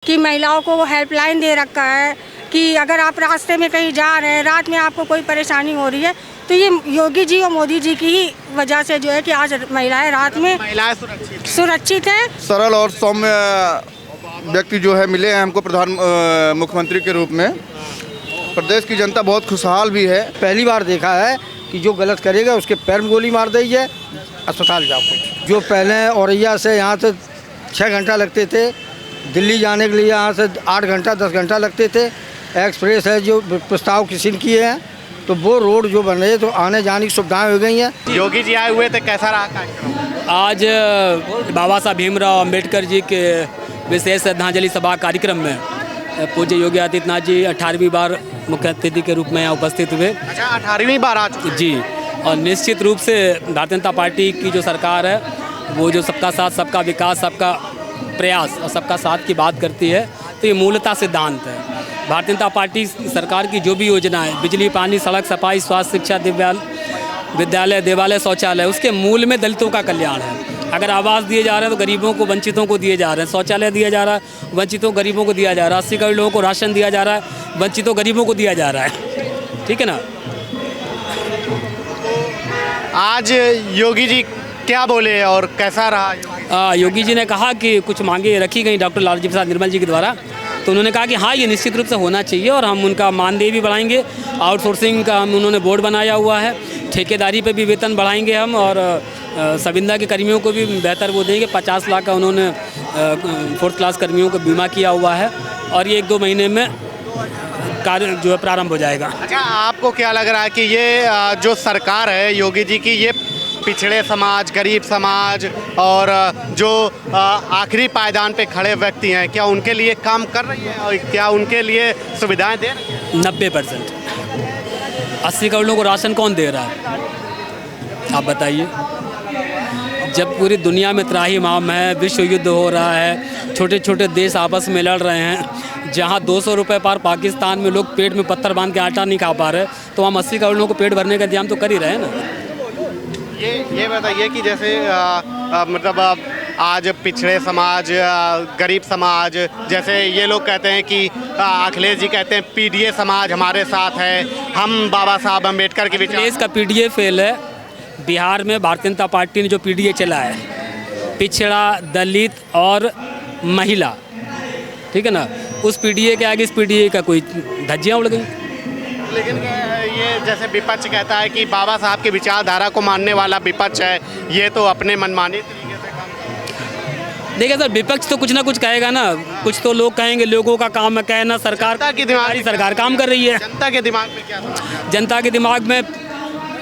कि महिलाओं को वो हेल्पलाइन दे रखा है कि अगर आप रास्ते में कहीं जा रहे हैं, रात में आपको कोई परेशानी हो रही है, तो ये योगी जी और मोदी जी की ही वजह से जो है कि आज महिलाएं रात में सुरक्षित हैं। सरल और सौम्य व्यक्ति जो है मिले हैं हमको मुख्यमंत्री के रूप में। प्रदेश की जनता बहुत खुशहाल भी है। पहली बार देखा है कि जो गलत करेगा उसके पैर में गोली मार दी है, अस्पताल जाओ। जो पहले औरैया से यहाँ से 6 घंटा लगते थे, दिल्ली जाने के लिए यहाँ से 8 घंटा 10 घंटा लगते थे। एक्सप्रेस है जो प्रस्ताव किसी ने किए हैं, तो वो रोड जो बन रहे हैं तो आने जाने की सुविधाएं हो गई हैं। योगी जी आए हुए थे, कैसा रहा कार्यक्रम? आज बाबा साहब भीमराव अंबेडकर जी के विशेष श्रद्धांजलि सभा कार्यक्रम में पूज्य योगी आदित्यनाथ जी 18वीं बार मुख्य अतिथि के रूप में यहाँ उपस्थित हुए। अच्छा, 18वीं बार आ चुके जी। और निश्चित रूप से भारतीय जनता पार्टी की जो सरकार है वो जो सबका साथ सबका विकास सबका प्रयास और सबका साथ की बात करती है, तो ये मूलतः सिद्धांत है। भारतीय जनता पार्टी सरकार की जो भी योजना है, बिजली, पानी, सड़क, सफाई, स्वास्थ्य, शिक्षा, विद्यालय, देवालय, शौचालय, उसके मूल में दलितों का कल्याण है। अगर आवास दिए जा रहे हैं तो गरीबों को, वंचितों को दिए जा रहे हैं। शौचालय दिया जा रहा है, वंचितों गरीबों को दिया जा रहा है। 80 करोड़ लोगों को राशन दिया जा रहा है, वंचितों गरीबों को दिया जा रहा है। ठीक है ना। आज योगी जी क्या बोले और कैसा रहा? योगी जी ने कहा कि कुछ मांगे रखी गई डॉक्टर लालजी प्रसाद निर्मल जी के द्वारा, तो उन्होंने कहा कि हाँ, ये निश्चित रूप से होना चाहिए और हम उनका मानदेय भी बढ़ाएंगे। आउटसोर्सिंग का उन्होंने बोर्ड बनाया हुआ है, ठेकेदारी पे भी वेतन बढ़ाएंगे हम, और संविदा के कर्मियों को भी बेहतर वो देंगे। 50 लाख का उन्होंने 4th क्लास कर्मियों को बीमा किया हुआ है, और ये 1-2 महीने में कार्य जो है प्रारंभ हो जाएगा। अच्छा, आपको क्या लग रहा है कि ये जो सरकार है योगी जी की, ये पिछड़े समाज, गरीब समाज और जो आखिरी पायदान पे खड़े व्यक्ति हैं, क्या उनके लिए काम कर रही है और क्या उनके लिए सुविधाएं दे रही है? 90%। 80 करोड़ लोगों को राशन कौन दे रहा है, आप बताइए। जब पूरी दुनिया में त्राहिमाम है, विश्व युद्ध हो रहा है, छोटे छोटे देश आपस में लड़ रहे हैं, जहाँ 200 रुपये पर पाकिस्तान में लोग पेट में पत्थर बांध के आटा नहीं खा पा रहे, तो हम 80 करोड़ लोगों को पेट भरने का इंतजाम तो कर ही रहे हैं ना। ये बताइए कि जैसे मतलब आज पिछड़े समाज, गरीब समाज, जैसे ये लोग कहते हैं कि अखिलेश जी कहते हैं पीडीए समाज हमारे साथ है, हम बाबा साहब अम्बेडकर के विचार। अखिलेश का पीडीए फेल है। बिहार में भारतीय जनता पार्टी ने जो पीडीए चला है, पिछड़ा, दलित और महिला, ठीक है ना, उस पीडीए के आगे इस पीडीए का कोई धज्जियाँ उड़ गई। लेकिन ये जैसे विपक्ष कहता है कि बाबा साहब की विचारधारा को मानने वाला विपक्ष है, ये तो अपने मनमानी तरीके से काम। देखिए सर, विपक्ष तो कुछ ना कुछ कहेगा ना, कुछ तो लोग कहेंगे, लोगों का काम है कहना। सरकार की दिमाग, सरकार काम कर रही है। जनता के दिमाग में क्या था? जनता के दिमाग में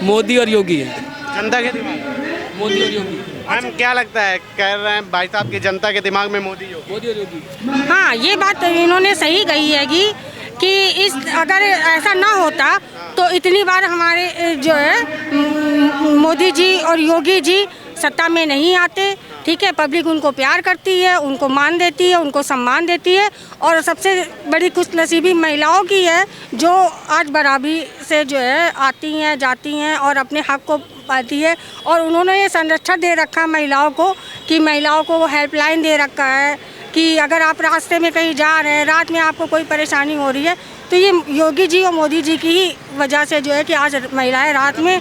मोदी और योगी है। जनता के दिमाग मोदी और योगी। मैम क्या लगता है, कह रहे हैं भाई साहब की जनता के दिमाग में मोदी और योगी। हाँ, ये बात इन्होंने सही कही है कि इस अगर ऐसा ना होता तो इतनी बार हमारे जो है मोदी जी और योगी जी सत्ता में नहीं आते। ठीक है, पब्लिक उनको प्यार करती है, उनको मान देती है, उनको सम्मान देती है, और सबसे बड़ी खुशनसीबी महिलाओं की है जो आज बराबरी से जो है आती हैं, जाती हैं और अपने हक को पाती है। और उन्होंने ये संरक्षण दे रखा महिलाओं को कि महिलाओं को वो हेल्पलाइन दे रखा है कि अगर आप रास्ते में कहीं जा रहे हैं, रात में आपको कोई परेशानी हो रही है, तो ये योगी जी और मोदी जी की ही वजह से जो है कि आज महिलाएं रात में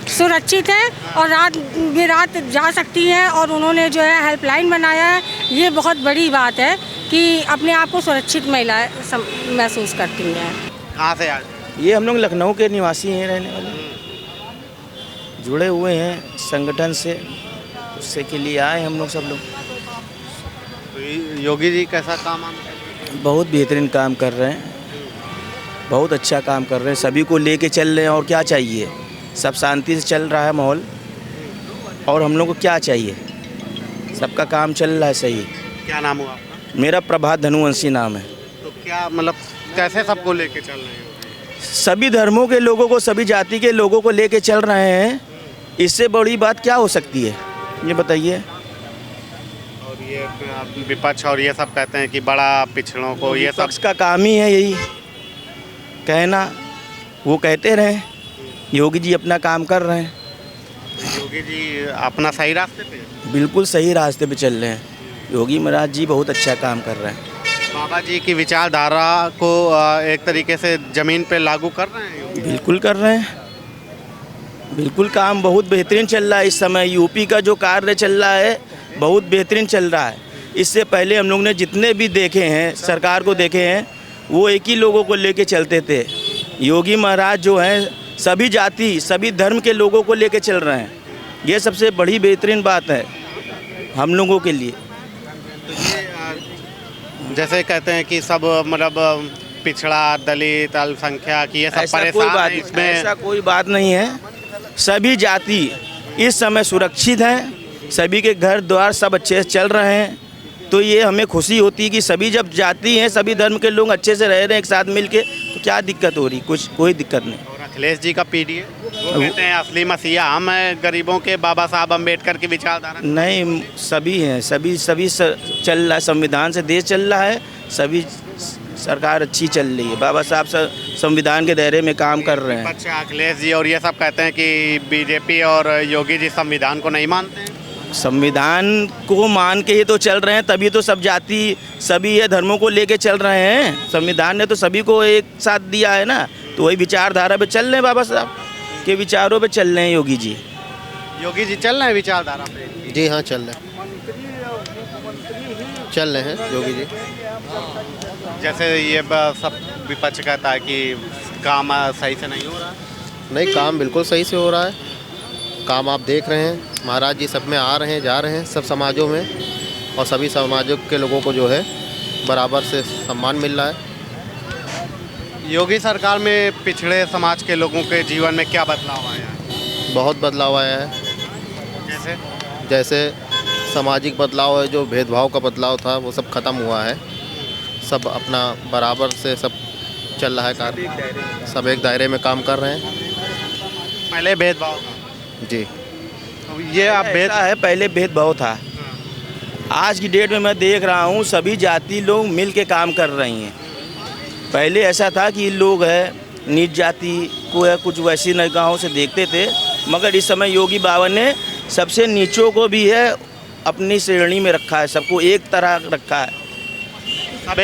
सुरक्षित हैं और रात जा सकती हैं। और उन्होंने जो है हेल्पलाइन बनाया है, ये बहुत बड़ी बात है कि अपने आप को सुरक्षित महिलाएं महसूस करती हैं। कहाँ से आज? ये हम लोग लखनऊ के निवासी हैं, रहने वाले, जुड़े हुए हैं संगठन से, उससे के लिए आए हम लोग सब लोग। तो योगी जी कैसा काम बहुत बेहतरीन काम कर रहे हैं, बहुत अच्छा काम कर रहे हैं, सभी को लेके चल रहे हैं। और क्या चाहिए, सब शांति से चल रहा है माहौल, और हम लोग को क्या चाहिए, सबका काम चल रहा है सही। क्या नाम हुआ आपका? मेरा प्रभात धनुवंशी नाम है। तो क्या मतलब कैसे सबको लेके चल रहे हैं? सभी धर्मों के लोगों को, सभी जाति के लोगों को लेके चल रहे हैं, इससे बड़ी बात क्या हो सकती है, ये बताइए। और ये विपक्ष और ये सब कहते हैं कि बड़ा पिछड़ों को, ये सब का काम ही है यही कहना, वो कहते रहे। योगी जी अपना काम कर रहे हैं। योगी जी अपना सही रास्ते पे, बिल्कुल सही रास्ते पे चल रहे हैं। योगी महाराज जी बहुत अच्छा काम कर रहे हैं। बाबा जी की विचारधारा को एक तरीके से ज़मीन पे लागू कर रहे हैं योगी? बिल्कुल कर रहे हैं, बिल्कुल काम बहुत बेहतरीन चल रहा है। इस समय यूपी का जो कार्य चल रहा है बहुत बेहतरीन चल रहा है। इससे पहले हम लोग ने जितने भी देखे हैं, सरकार को देखे हैं, वो एक ही लोगों को लेके चलते थे। योगी महाराज जो हैं सभी जाति सभी धर्म के लोगों को लेके चल रहे हैं। ये सबसे बड़ी बेहतरीन बात है हम लोगों के लिए। जैसे कहते हैं कि सब मतलब पिछड़ा दलित अल्पसंख्यक ये सब ऐसा कोई परेशान बात हैं इसमें। ऐसा कोई बात नहीं है। सभी जाति इस समय सुरक्षित हैं, सभी के घर द्वार सब अच्छे से चल रहे हैं। तो ये हमें खुशी होती है कि सभी जब जाति हैं सभी धर्म के लोग अच्छे से रह रहे हैं एक साथ मिल के, तो क्या दिक्कत हो रही? कुछ कोई दिक्कत नहीं। और अखिलेश जी का पीडीए वो कहते हैं असली मसीहा हम हैं, गरीबों के बाबा साहब अम्बेडकर की विचारधारा। नहीं, सभी हैं, सभी चल रहा है, संविधान से देश चल रहा है, सभी सरकार अच्छी चल रही है। बाबा साहब संविधान के दायरे में काम कर रहे हैं। अच्छा, अखिलेश जी और ये सब कहते हैं कि बीजेपी और योगी जी संविधान को नहीं मानते हैं। संविधान को मान के ही तो चल रहे हैं, तभी तो सब जाति सभी ये धर्मों को लेके चल रहे हैं। संविधान ने तो सभी को एक साथ दिया है ना, तो वही विचारधारा पे चल रहे हैं। बाबा साहब के विचारों पे चल रहे हैं योगी जी। योगी जी चल रहे हैं विचारधारा पे? जी हाँ, चल रहे हैं योगी जी। जैसे ये सब विपक्ष कहता है कि काम सही से नहीं हो रहा। नहीं, काम बिल्कुल सही से हो रहा है। काम आप देख रहे हैं, महाराज जी सब में आ रहे हैं, जा रहे हैं सब समाजों में, और सभी समाजों के लोगों को जो है बराबर से सम्मान मिल रहा है। योगी सरकार में पिछड़े समाज के लोगों के जीवन में क्या बदलाव आया है? बहुत बदलाव आया है। जैसे सामाजिक बदलाव है, जो भेदभाव का बदलाव था वो सब खत्म हुआ है। सब अपना बराबर से सब चल रहा है कार्य, सब एक दायरे में काम कर रहे हैं। पहले भेदभाव था जी। तो ये अब ऐसा है, पहले भेदभाव था। आज की डेट में मैं देख रहा हूँ सभी जाति लोग मिल के काम कर रही हैं। पहले ऐसा था कि लोग है नीच जाति को है कुछ वैसी निगाहों से देखते थे, मगर इस समय योगी बाबा ने सबसे नीचों को भी है अपनी श्रेणी में रखा है, सबको एक तरह रखा है, सब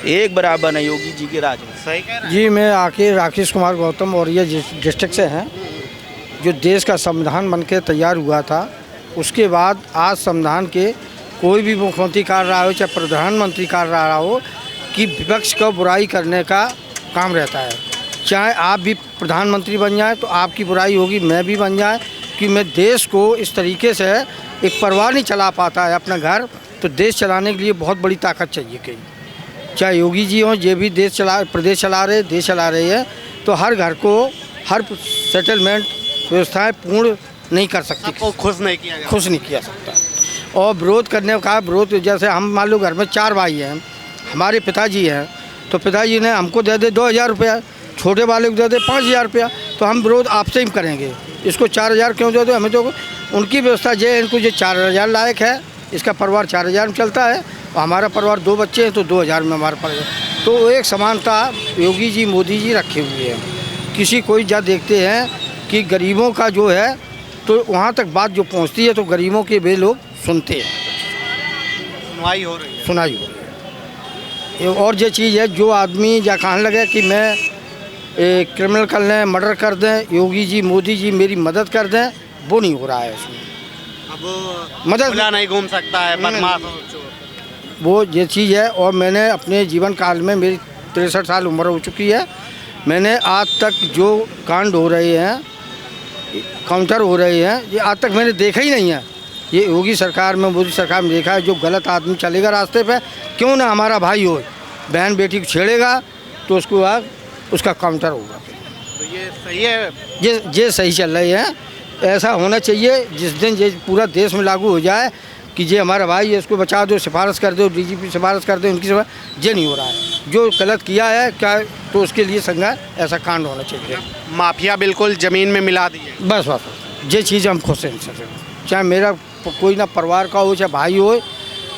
एक बराबर है योगी जी के राज में। सही कह रहे हैं। जी, मैं आके राकेश कुमार गौतम और ये डिस्ट्रिक्ट से हैं। जो देश का संविधान बनके तैयार हुआ था, उसके बाद आज संविधान के कोई भी मुख्यमंत्री कर रहा हो चाहे प्रधानमंत्री कर रहा हो कि विपक्ष को बुराई करने का काम रहता है। चाहे आप भी प्रधानमंत्री बन जाए तो आपकी बुराई होगी, मैं भी बन जाए कि मैं देश को इस तरीके से एक परिवार नहीं चला पाता है अपना घर, तो देश चलाने के लिए बहुत बड़ी ताकत चाहिए कहीं। चाहे योगी जी हों, ये भी प्रदेश चला रहे, देश चला रहे हैं, तो हर घर को हर सेटलमेंट व्यवस्थाएं पूर्ण नहीं कर सकती, सबको खुश नहीं किया सकता। और विरोध करने का विरोध, जैसे हम मान लो घर में 4 भाई हैं, हमारे पिताजी हैं, तो पिताजी ने हमको दे दे 2000 रुपया, छोटे वाले को दे दे 5000 रुपया, तो हम विरोध आपसे ही करेंगे। इसको 4000 क्यों दे दो, हमें तो उनकी व्यवस्था ये, इनको जो 4000 लायक है, इसका परिवार 4000 में चलता है, और हमारा परिवार 2 बच्चे हैं तो 2000 में हमारा परिवार। तो एक समानता योगी जी मोदी जी रखे हुए हैं। किसी कोई जा देखते हैं कि गरीबों का जो है, तो वहाँ तक बात जो पहुँचती है तो गरीबों के वे लोग सुनते हैं, सुनाई हो रही है। और ये चीज़ है, जो आदमी या कहने लगे कि मैं क्रिमिनल कर लें, मर्डर कर दें, योगी जी मोदी जी मेरी मदद कर दें, वो नहीं हो रहा है उसमें। अब मदद खुला नहीं घूम सकता है बदमाश हो, वो ये चीज़ है। और मैंने अपने जीवन काल में, मेरी 63 साल उम्र हो चुकी है, मैंने आज तक जो कांड हो रहे हैं, काउंटर हो रहे हैं, ये आज तक मैंने देखा ही नहीं है। ये योगी सरकार में, मोदी सरकार में देखा है। जो गलत आदमी चलेगा रास्ते पे, क्यों ना हमारा भाई हो, बहन बेटी को छेड़ेगा तो उसको बाद उसका काउंटर होगा। तो ये सही है, ये सही चल रही है। ऐसा होना चाहिए जिस दिन ये पूरा देश में लागू हो जाए कि ये हमारा भाई है, इसको बचा दो, सिफारिश कर दो, डीजीपी सिफारिश कर दो, उनकी सिफारिश, ये नहीं हो रहा है। जो गलत किया है क्या, तो उसके लिए संज्ञा ऐसा कांड होना चाहिए। माफिया बिल्कुल ज़मीन में मिला दी है। बस ये चीज़ हम खुश हैं। चाहे मेरा कोई ना परिवार का हो, चाहे भाई हो,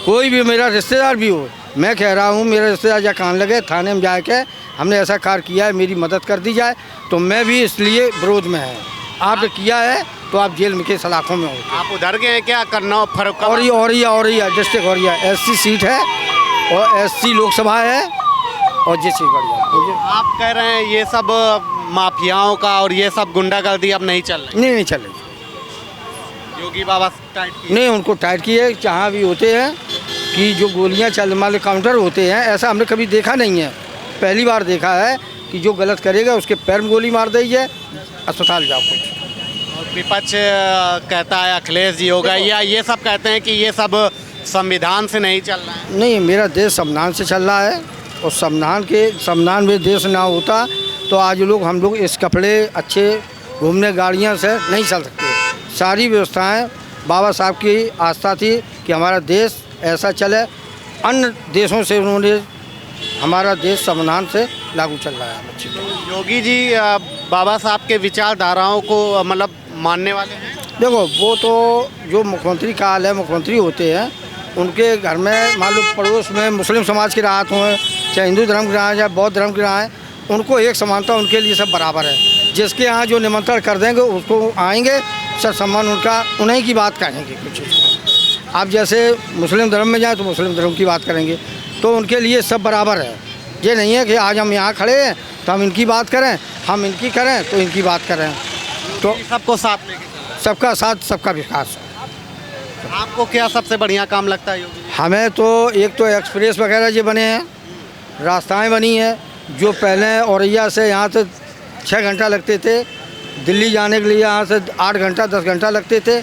कोई भी मेरा रिश्तेदार भी हो, मैं कह रहा हूँ मेरा रिश्तेदार या कान लगे थाने में जाके हमने ऐसा कार्य किया है, मेरी मदद कर दी जाए, तो मैं भी इसलिए विरोध में है। आपने किया है तो आप जेल में के सलाखों में हो। आप उधर गए क्या करना फर्क? और ये डिस्ट्रिक्ट औरिया SC सीट है, और एससी लोकसभा है और जैसे बढ़िया। आप कह रहे हैं ये सब माफियाओं का और ये सब गुंडागर्दी अब नहीं चल रही? नहीं चल रही। योगी बाबा टाइट की? नहीं, उनको टाइट किए। जहाँ भी होते हैं कि जो गोलियाँ चल वाले काउंटर होते हैं, ऐसा हमने कभी देखा नहीं है। पहली बार देखा है कि जो गलत करेगा उसके पैर में गोली मार दी जाए, अस्पताल जाओ कुछ। और विपक्ष कहता है अखिलेश जी होगा, या ये सब कहते हैं कि ये सब संविधान से नहीं चल रहा है? नहीं, मेरा देश संविधान से चल रहा है और संविधान में देश ना होता तो आज हम लोग इस कपड़े अच्छे घूमने गाड़ियाँ से नहीं चल सकते। सारी व्यवस्थाएं बाबा साहब की आस्था थी कि हमारा देश ऐसा चले। अन्य देशों से उन्होंने हमारा देश संविधान से लागू चल रहा है अच्छी तरह। योगी जी बाबा साहब के विचारधाराओं को मतलब मानने वाले हैं? देखो, वो तो जो मुख्यमंत्री काल है, मुख्यमंत्री होते हैं, उनके घर में मान लो पड़ोस में मुस्लिम समाज की राहत हों, चाहे हिंदू धर्म की राह, चाहे बौद्ध धर्म की राह, उनको एक समानता, उनके लिए सब बराबर है। जिसके यहाँ जो निमंत्रण कर देंगे उसको आएंगे, सब सम्मान उनका, उन्हीं की बात करेंगे कुछ। आप जैसे मुस्लिम धर्म में जाएँ तो मुस्लिम धर्म की बात करेंगे, तो उनके लिए सब बराबर है। ये नहीं है कि आज हम यहाँ खड़े हैं तो हम इनकी बात करें, हम इनकी करें तो इनकी बात करें। तो सबको साथ लेके चलना। सबका साथ, सबका विकास। आपको क्या सबसे बढ़िया काम लगता है योगी जी? हमें तो एक तो एक्सप्रेस वगैरह जो बने हैं, रास्ताएं बनी हैं, जो पहले औरैया से यहाँ से 6 घंटा लगते थे, दिल्ली जाने के लिए यहाँ से 8 घंटा 10 घंटा लगते थे।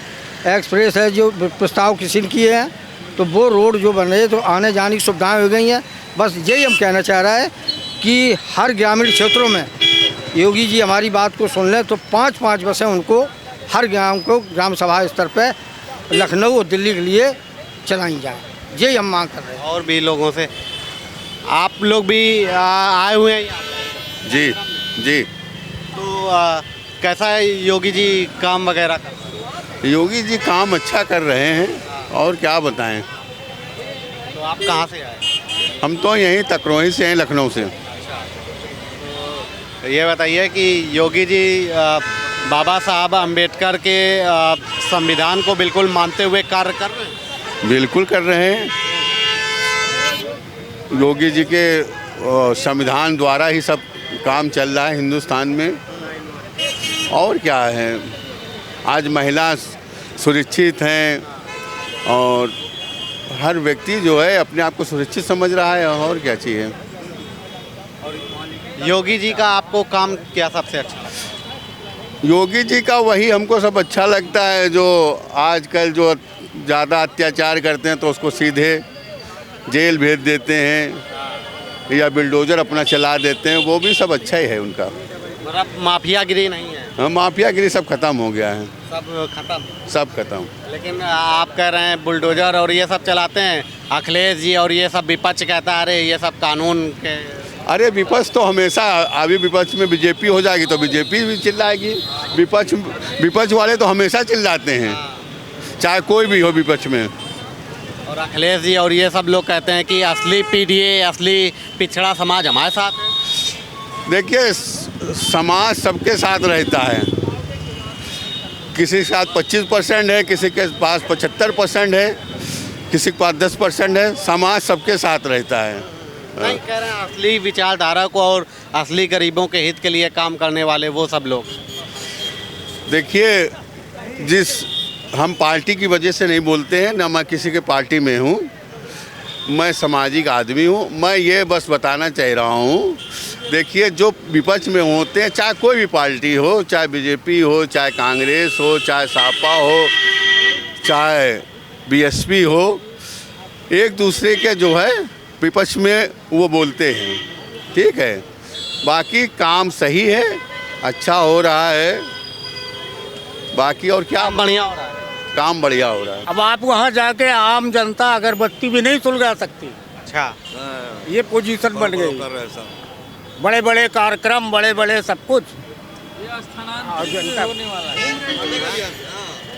एक्सप्रेस है जो प्रस्ताव किसी ने किए हैं, तो वो रोड जो बन रहे तो आने जाने की सुविधाएँ हो गई हैं। बस यही हम कहना चाह रहे हैं कि हर ग्रामीण क्षेत्रों में योगी जी हमारी बात को सुन लें तो 5-5 बसें उनको हर गांव को ग्राम सभा स्तर पर लखनऊ और दिल्ली के लिए चलाई जाए। यही हम मांग कर रहे हैं। और भी लोगों से, आप लोग भी आए हुए हैं यहाँ पे? जी जी। तो कैसा है योगी जी काम वगैरह का? योगी जी काम अच्छा कर रहे हैं और क्या बताएं। तो आप कहाँ से आए? हम तो यहीं तकरोही से हैं, लखनऊ से। तो ये बताइए कि योगी जी बाबा साहब अंबेडकर के संविधान को बिल्कुल मानते हुए कार्य कर रहे हैं? बिल्कुल कर रहे हैं। योगी जी के संविधान द्वारा ही सब काम चल रहा है हिंदुस्तान में। और क्या है, आज महिला सुरक्षित हैं और हर व्यक्ति जो है अपने आप को सुरक्षित समझ रहा है। और क्या चाहिए। योगी जी का आपको काम क्या सबसे अच्छा? योगी जी का वही हमको सब अच्छा लगता है, जो आजकल जो ज़्यादा अत्याचार करते हैं तो उसको सीधे जेल भेज देते हैं या बिल्डोजर अपना चला देते हैं, वो भी सब अच्छा ही है उनका। मतलब माफियागिरी नहीं है? हाँ, माफियागिरी सब खत्म हो गया है। सब खत्म? सब खत्म। लेकिन आप कह रहे हैं बुलडोजर और ये सब चलाते हैं अखिलेश जी, और ये सब विपक्ष कहता है अरे ये सब कानून के। अरे विपक्ष तो हमेशा, अभी विपक्ष में बीजेपी हो जाएगी तो बीजेपी भी चिल्लाएगी। विपक्ष वाले तो हमेशा चिल्लाते हैं, चाहे कोई भी हो विपक्ष में। और अखिलेश जी और ये सब लोग कहते हैं कि असली पीडीए, असली पिछड़ा समाज हमारे साथ है। देखिए, समाज सबके साथ रहता है। किसी के साथ 25% है, किसी के पास 75% है, किसी के पास 10% है। समाज सबके साथ रहता है। नहीं कह रहे हैं असली विचारधारा को और असली गरीबों के हित के लिए काम करने वाले वो सब लोग। देखिए, हम पार्टी की वजह से नहीं बोलते हैं, ना मैं किसी के पार्टी में हूँ। मैं सामाजिक आदमी हूँ। मैं ये बस बताना चाह रहा हूँ, देखिए जो विपक्ष में होते हैं, चाहे कोई भी पार्टी हो, चाहे बीजेपी हो, चाहे कांग्रेस हो, चाहे सपा हो, चाहे बीएसपी हो, एक दूसरे के जो है विपक्ष में वो बोलते हैं, ठीक है। बाकी काम सही है, अच्छा हो रहा है। बाकी और क्या, बढ़िया हो रहा है, काम बढ़िया हो रहा है। अब आप वहाँ जाके आम जनता अगरबत्ती भी नहीं सुलगा सकती। अच्छा, ये पोजीशन बन गई। बड़े बड़े कार्यक्रम, बड़े बड़े सब कुछ।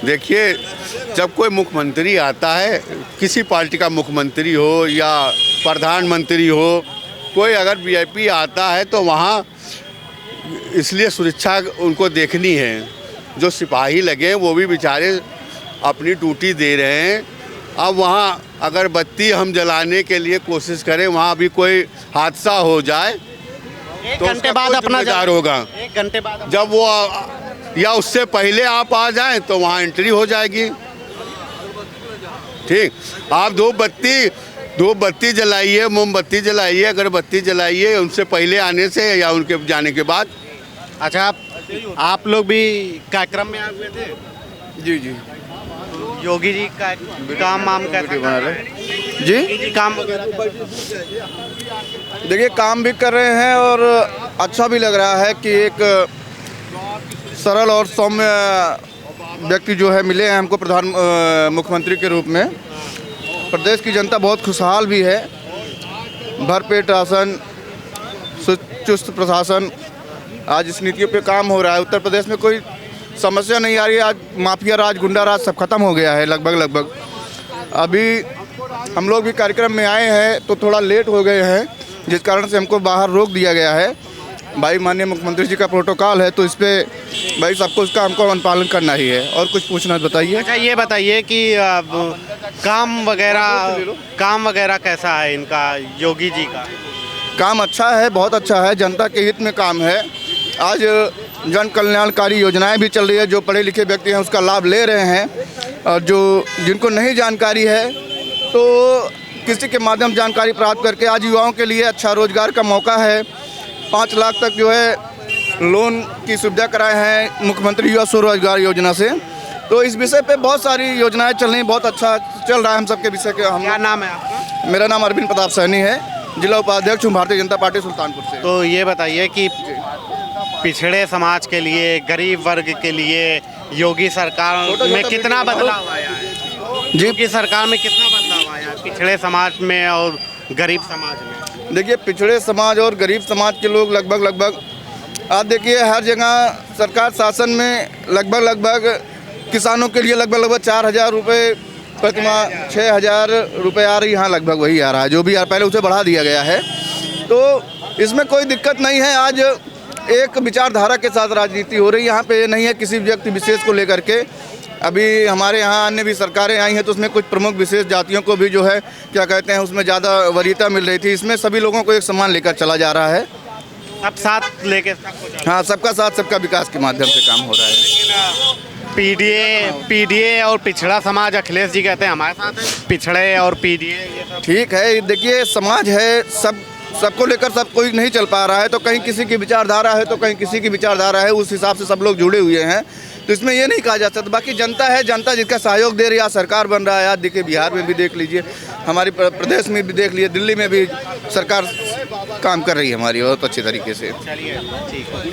देखिए, जब कोई मुख्यमंत्री आता है, किसी पार्टी का मुख्यमंत्री हो या प्रधानमंत्री हो, कोई अगर वीआईपी आता है तो वहाँ इसलिए सुरक्षा उनको देखनी है। जो सिपाही लगे वो भी बेचारे अपनी ड्यूटी दे रहे हैं अब वहाँ अगर बत्ती हम जलाने के लिए कोशिश करें, वहाँ भी कोई हादसा हो जाए एक तो घंटे उसका बाद कौन अपना जिम्मेदार होगा? एक घंटे बाद जब वो या उससे पहले आप आ जाएं तो वहाँ एंट्री हो जाएगी। ठीक, आप दो बत्ती जलाइए, मोमबत्ती जलाइए, अगरबत्ती जलाइए, उनसे पहले आने से या उनके जाने के बाद। अच्छा, आप लोग भी कार्यक्रम में आए हुए थे? जी जी योगी जी का काम वाम कैसा बना कर रहे रहे हैं? जी योगी जी काम वगैरह देखिए, काम भी कर रहे हैं और अच्छा भी लग रहा है कि एक सरल और सौम्य व्यक्ति जो है मिले हैं हमको मुख्यमंत्री के रूप में। प्रदेश की जनता बहुत खुशहाल भी है, भरपेट राशन, चुस्त प्रशासन, आज इस नीतियों पे काम हो रहा है। उत्तर प्रदेश में कोई समस्या नहीं आ रही है। आज माफिया राज, गुंडा राज सब खत्म हो गया है लगभग। अभी हम लोग भी कार्यक्रम में आए हैं तो थोड़ा लेट हो गए हैं, जिस कारण से हमको बाहर रोक दिया गया है। भाई माननीय मुख्यमंत्री जी का प्रोटोकॉल है तो इस पे भाई सबको उसका हमको अनुपालन करना ही है। और कुछ पूछना है बताइए। अच्छा, ये बताइए कि काम वगैरह कैसा है इनका, योगी जी का? काम अच्छा है, बहुत अच्छा है, जनता के हित में काम है। आज जन कल्याणकारी योजनाएं भी चल रही है, जो पढ़े लिखे व्यक्ति हैं उसका लाभ ले रहे हैं। और जिनको नहीं जानकारी है तो किसी के माध्यम जानकारी प्राप्त करके आज युवाओं के लिए अच्छा रोजगार का मौका है। 5 लाख तक जो है लोन की सुविधा कराए हैं मुख्यमंत्री युवा स्वरोजगार योजना से। तो इस विषय पे बहुत सारी योजनाएं चल रही, बहुत अच्छा चल रहा है हम सबके विषय के। क्या नाम है आपका? मेरा नाम अरविंद प्रताप सैनी है, जिला उपाध्यक्ष हूँ भारतीय जनता पार्टी सुल्तानपुर से। तो ये बताइए कि पिछड़े समाज के लिए, गरीब वर्ग के लिए योगी सरकार में कितना बदलाव आया है? जी, योगी सरकार में कितना बदलाव आया है पिछड़े समाज में और गरीब समाज में? देखिए, पिछड़े समाज और गरीब समाज के लोग लगभग आज देखिए हर जगह सरकार शासन में लगभग किसानों के लिए लगभग 4,000 रुपये प्रतिमाह, 6,000 रुपये आ रही, यहाँ लगभग वही आ रहा है जो भी पहले उसे बढ़ा दिया गया है। तो इसमें कोई दिक्कत नहीं है। आज एक विचारधारा के साथ राजनीति हो रही है, यहाँ पे ये नहीं है किसी व्यक्ति विशेष को लेकर के। अभी हमारे यहाँ अन्य भी सरकारें आई हैं तो उसमें कुछ प्रमुख विशेष जातियों को भी जो है क्या कहते हैं उसमें ज़्यादा वरीयता मिल रही थी। इसमें सभी लोगों को एक सम्मान लेकर चला जा रहा है। अब साथ लेके हाँ, सबका साथ सबका विकास के माध्यम से काम हो रहा है। पीडीए और पिछड़ा समाज, अखिलेश जी कहते हैं हमारे साथ है, पिछड़े और पीडीए ये सब ठीक है। देखिए, समाज है, सबको लेकर सब कोई नहीं चल पा रहा है। तो कहीं किसी की विचारधारा है तो कहीं किसी की विचारधारा है, उस हिसाब से सब लोग जुड़े हुए हैं। तो इसमें ये नहीं कहा जा सकता। बाकी जनता है, जनता जिसका सहयोग दे रही है, आज सरकार बन रहा है। आज देखिए बिहार में भी देख लीजिए, हमारे प्रदेश में भी देख लीजिए, दिल्ली में भी सरकार काम कर रही है हमारी बहुत अच्छी तरीके से। चलिए ठीक है।